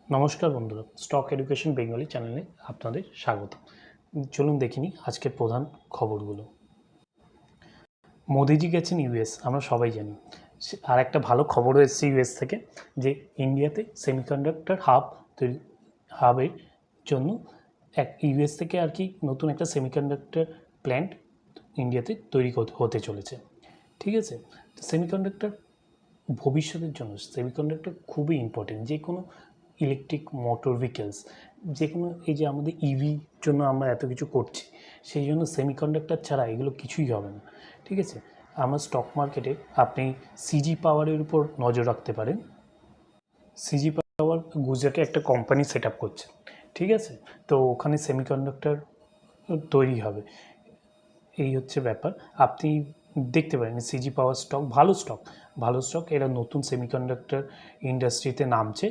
নমস্কার বন্ধুরা, stock education Bengali চ্যানেলে আপনাদের স্বাগত। চলুন দেখিনি আজকের প্রধান খবরগুলো। মোদিজি গেছেন ইউএস, আমরা সবাই জানি। আর একটা ভালো খবরও এসেছে ইউএস থেকে, যে ইন্ডিয়াতে হাবের জন্য ইউএস থেকে আর কি নতুন একটা সেমিকন্ডাক্টর প্ল্যান্ট ইন্ডিয়াতে তৈরি হতে চলেছে। ঠিক আছে, তো সেমিকন্ডাক্টর ভবিষ্যতের জন্য সেমিকন্ডাক্টর খুবই ইম্পর্টেন্ট। যে কোনো ইলেকট্রিক মোটর ভেহিকেলস, যে কোনো এই যে আমাদের ইভির জন্য আমরা এত কিছু করছি, সেই জন্য সেমিকন্ডাক্টর ছাড়া এগুলো কিছুই হবে না। ঠিক আছে, আমার স্টক মার্কেটে আপনি সিজি পাওয়ারের উপর নজর রাখতে পারেন। সিজি পাওয়ার গুজরাটে একটা কোম্পানি সেট আপ করছে। ঠিক আছে, তো ওখানে সেমিকন্ডাক্টর তৈরি হবে, এই হচ্ছে ব্যাপার। আপনি দেখতে পারেন সিজি পাওয়ার ভালো স্টক, এরা নতুন সেমিকন্ডাক্টর ইন্ডাস্ট্রিতে নামছে,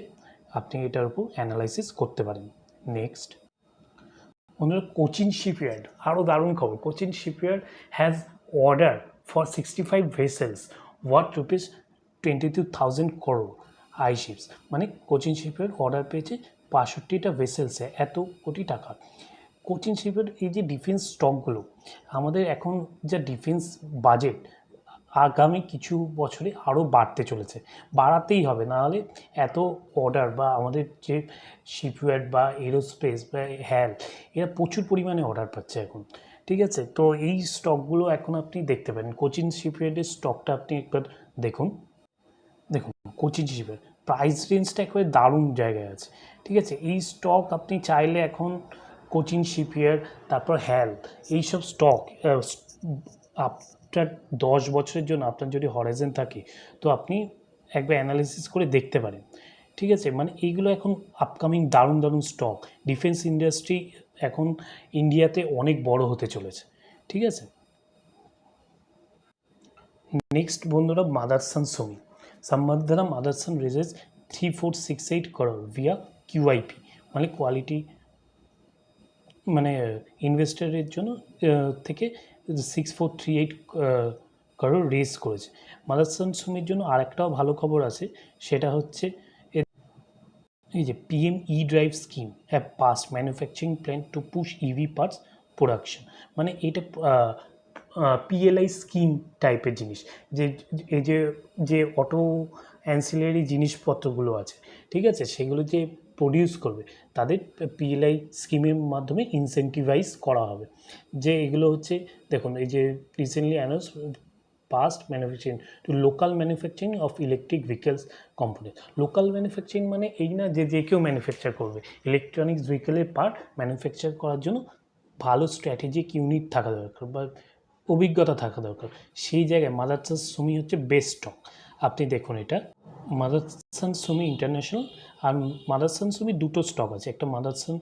আপনি এটার উপর অ্যানালাইসিস করতে পারেন। নেক্সট বন্ধুরা, কোচিন শিপইয়ার্ড, আরও দারুণ খবর। Cochin shipyard has order for 65 vessels worth ₹22,000 crore I ships. মানে কোচিন শিপইয়ার্ড অর্ডার পেয়েছে 65টা ভেসেলসে এত কোটি টাকা। কোচিন শিপের এই যে ডিফেন্স স্টকগুলো, আমাদের এখন যা ডিফেন্স বাজেট আগামী কিছু বছরে আরও বাড়তে চলেছে, বাড়াতেই হবে, নাহলে এত অর্ডার বা আমাদের যে শিপইয়ার্ড বা এরোস্পেস বা এরা প্রচুর পরিমাণে অর্ডার পাচ্ছে এখন। ঠিক আছে, তো এই স্টকগুলো এখন আপনি দেখতে পারেন। কোচিন শিপইয়ার্ডের স্টকটা আপনি একবার দেখুন। কোচিন শিপের প্রাইস রেঞ্জটা একেবারে দারুণ জায়গায় আছে। ঠিক আছে, এই স্টক আপনি চাইলে এখন কোচিন শিপইয়ার্ড, তারপর এইসব স্টক আপনার 10 বছরের জন্য আপনার যদি হরাইজন থাকে, তো আপনি একবার অ্যানালিসিস করে দেখতে পারেন। ঠিক আছে, মানে এইগুলো এখন আপকামিং দারুণ স্টক। ডিফেন্স ইন্ডাস্ট্রি এখন ইন্ডিয়াতে অনেক বড় হতে চলেছে। ঠিক আছে, নেক্সট বন্ধুরা, Motherson Sumi Samvardhana Motherson raises 3468 crore via QIP, মানে কোয়ালিটি, মানে ইনভেস্টরের জন্য থেকে 6438 crore রেজ করেছে। মাদারসান সোমির জন্য আরেকটাও ভালো খবর আছে, সেটা হচ্ছে এই যে PM E drive scheme have pass manufacturing plan two push EV parts production. মানে এটা পিএলআই স্কিম টাইপের জিনিস, যে এই যে অটো অ্যান্সিলারি জিনিসপত্রগুলো আছে, ঠিক আছে, সেগুলো যে প্রডিউস করবে তাদের পিএলআই স্কিমের মাধ্যমে ইনসেন্টিভাইজ করা হবে। যে এগুলো হচ্ছে, দেখুন এই যে recently announce past manufacturing to local manufacturing of electric vehicles component. Local manufacturing মানে এই না যে কেউ ম্যানুফ্যাকচার করবে। ইলেকট্রনিক্স ভেহিকেলের পার্ট ম্যানুফ্যাকচার করার জন্য ভালো স্ট্র্যাটেজিক ইউনিট থাকা দরকার বা অভিজ্ঞতা থাকা দরকার। সেই জায়গায় মাদারসান সুমি হচ্ছে বেস্ট স্টক। আপনি দেখুন, এটা মাদারসান সুমি ইন্টারন্যাশনাল আর মাদারসান সুমি দুটো স্টক আছে, একটা মাদারসান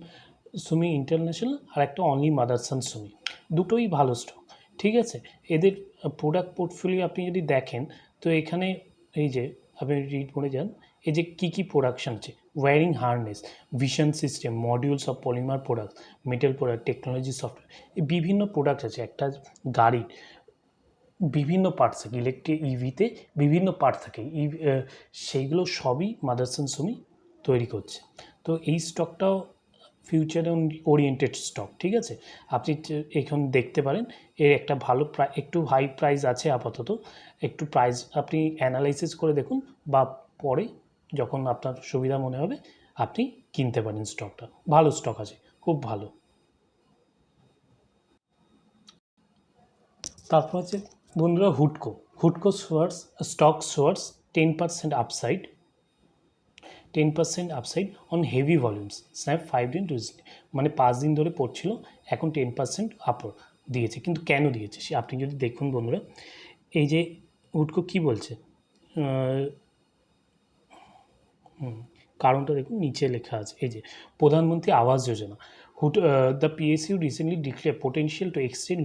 সুমি ইন্টারন্যাশনাল আর একটা অনলি মাদারসান সুমি, দুটোই ভালো স্টক। ঠিক আছে, এদের প্রোডাক্ট পোর্টফোলিও আপনি যদি দেখেন, তো এখানে এই যে আপনি রিড করে যান, এই যে কী প্রোডাকশান আছে: wiring harness, vision system, modules of polymer product, metal product, technology software, এই বিভিন্ন প্রোডাক্ট আছে। একটা গাড়ির বিভিন্ন পার্টস থাকে, ইলেকট্রিক ইভিতে বিভিন্ন পার্ট থাকে, সেইগুলো সবই মাদারসান সুমি তৈরি করছে। তো এই স্টকটাও ফিউচার ওরিয়েন্টেড স্টক। ঠিক আছে, আপনি এখন দেখতে পারেন, এর একটা ভালো একটু হাই প্রাইস আছে আপাতত, একটু প্রাইস আপনি অ্যানালাইসিস করে দেখুন, বা পরে যখন আপনার সুবিধা মনে হবে আপনি কিনতে পারেন স্টকটা। ভালো স্টক আছে, খুব ভালো। তারপর হচ্ছে বন্ধুরা হুডকো stock soars 10% upside 10% upside on heavy volumes, snap 5 দিন রিজেন্ট, মানে 5 দিন ধরে পড়ছিল, এখন 10% আপর দিয়েছে। কিন্তু কেন দিয়েছে সে আপনি যদি দেখুন বন্ধুরা, এই যে হুডকো কী বলছে, কারণটা দেখুন, নিচে লেখা আছে, এই যে প্রধানমন্ত্রী Awas Yojana, the PSU recently declare potential to extend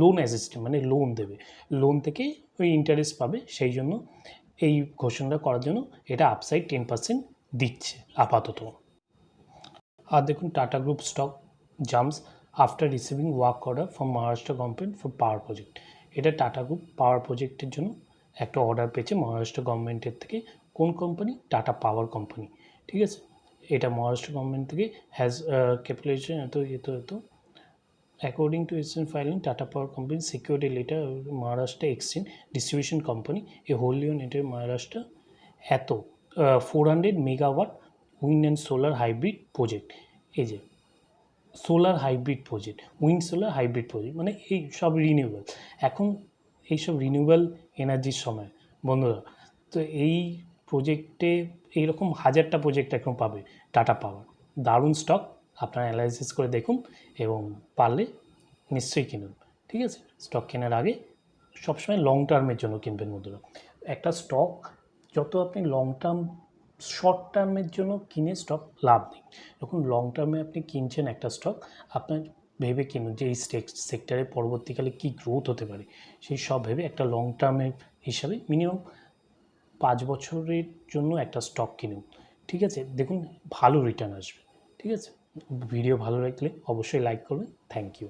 loan assistant, মানে লোন দেবে, লোন থেকে ওই ইন্টারেস্ট পাবে, সেই জন্য এই ঘোষণাটা করার জন্য এটা আপসাইড 10% দিচ্ছে আপাতত। আর দেখুন, tata group stock jumps after receiving work order from Maharashtra government for power project. এটা টাটা গ্রুপ পাওয়ার প্রজেক্টের জন্য একটা অর্ডার পেয়েছে মহারাষ্ট্র গভর্নমেন্টের থেকে। কোন কোম্পানি? টাটা পাওয়ার কোম্পানি। ঠিক আছে, এটা মহারাষ্ট্র গভর্নমেন্ট থেকে হ্যাজ ক্যাপিটালাইজেশন এত according to its filing, Tata Power Company secured a letter of Maharashtra Exchange Distribution Company, a wholly owned entity of Maharashtra, এত 400 megawatt wind and solar hybrid project. এই যে solar hybrid project, wind solar hybrid project, মানে এই সব renewable. এখন এইসব renewable এনার্জির সময় বন্ধুরা, তো এই প্রজেক্টে এইরকম হাজারটা প্রজেক্ট এখন পাবে টাটা পাওয়ার। দারুণ স্টক, আপনারা অ্যানালাইসিস করে দেখুন এবং পারলে নিশ্চয়ই কিনুন। ঠিক আছে, স্টক কেনার আগে সবসময় লং টার্মের জন্য কিনবেন বন্ধুরা। একটা স্টক যত আপনি লং টার্ম, শর্ট টার্মের জন্য কিনে স্টক লাভ নেই। যখন লং টার্মে আপনি কিনছেন একটা স্টক, আপনার ভেবে কিনুন যে এই সেক্টরে পরবর্তীকালে কী গ্রোথ হতে পারে, সেই সব ভেবে একটা লং টার্মের হিসাবে মিনিমাম 5 বছরের জন্য একটা স্টক কিনুন। ঠিক আছে, দেখুন ভালো রিটার্ন আসবে। ঠিক আছে, ভিডিও ভালো লাগলে অবশ্যই লাইক করবেন। Thank you.